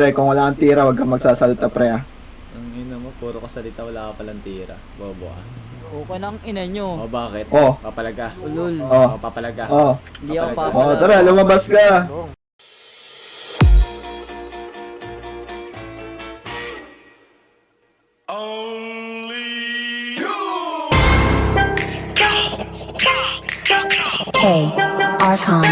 Pre, kung wala kang tira, wag kang magsasalita, pre, ah. Ang ina mo, puro kasalita, wala ka palang tira. Bobo ka. Okay na ang ina nyo. O bakit? Oh. Papalaga. Ulul. Oh. Papalaga. Oh. Hindi ako Papalaga. Oh, papalaga. tara, lumabas ka. Hey, Archon.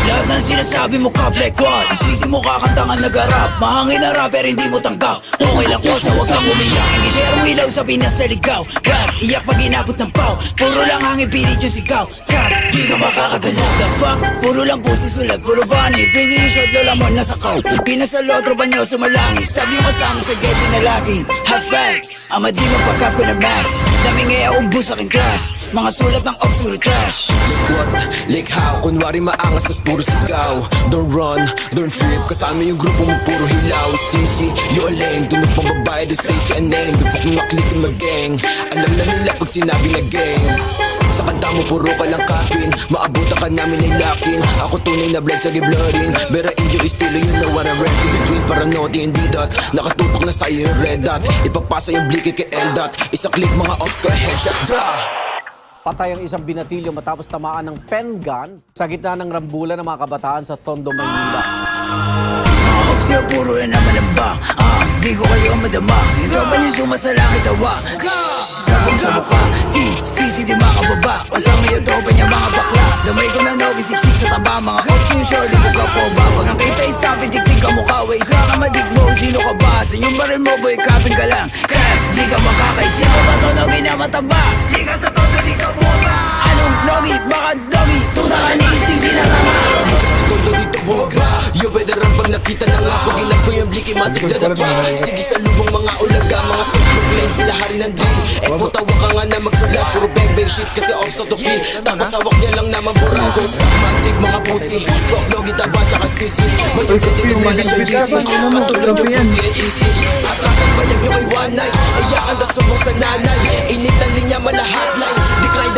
Lahat ng sinasabi mo ka Black One, isisi mo kakantangan nag-arap. Mahangin na rapper hindi mo tanggap. Okay lang ko sa wag kang umiyak. Hindi share ilaw sa Pinas sa ligaw. Rap, iyak pag inabot ng pau. Puro lang hangin pilit yung sigaw. Trap, di ka makakagalaw. The fuck, puro lang pusi sulat. Puro funny, pingi yung short lola mo nasa kaw. Pinasalo, tropa nyo sumalangis. Sabi mo sa amin sa getty na laging hot facts, ama di magpagkap ko na max. Dami ngaya ubus aking class. Mga sulat ng obscure trash. What? Like how? Kunwari maangas tas puro sigaw. Don't run, don't trip. Kasama yung grupo mo puro hilaw. Stingy, you're lame. Tunog pang babae, do Stacy a name. Bukok na click in my gang. Alam na nila pag sinabi na gang. Sa kanta mo puro ka lang kapin. Maabutan ka namin ay lakin. Ako tunay na blood sa giblorin. Bera inyo estilo, you know what I'm rapping. Between paranote and D-dot. Nakatutok na sa'yo yung red dot. Ipapasa yung blicky kay L-dot. Isa click mga ops ko headshot. Bra! Patay ang isang binatilyo matapos tamaan ng pen gun sa gitna ng rambulan ng mga kabataan sa Tondo, Maynila. Mga hops yun, puro na naman ang bang. Di ko kayo madama. Yung tropa niyo sumasalangit tawa. Sabong sa mukha, si di makababa. Kasama yung tropa niya mga bakla. Damay ko na nogi, siksik sa taba. Mga hops yung short, ito ka po ba? Pag ang kita stop, itik-tik ka mukha. Way isa ka madigbo, sino ka ba? Sa inyong baril mo, boy, kapin ka lang. Kaya di ka makakaisip ko ba to nogi na mataba? Di ka sa todo dito buwa. Anong nogi? Baka dogi? Tuta ka ni isisi na tama. Todo dito bumaba. Yo, veteran pag nakita na nga. Pag inap ko yung blicky, matik na dapa. Sige sa lubong mga ulaga. Mga self-proclaim, sila hari ng drill. Putawa ka nga na magsulat. Puro bang-bang shits kasi off to kill. Tapos hawak niya lang naman burado. Sa magic mga pussy. Rock, logi, taba, tsaka squeezy. Matutut itong malas yung GC. Katulad yung pussy ay easy. Atrasan bayag nyo kay one night. Iyakan na subong sa nanay. Init ng linya man na hotline. Decline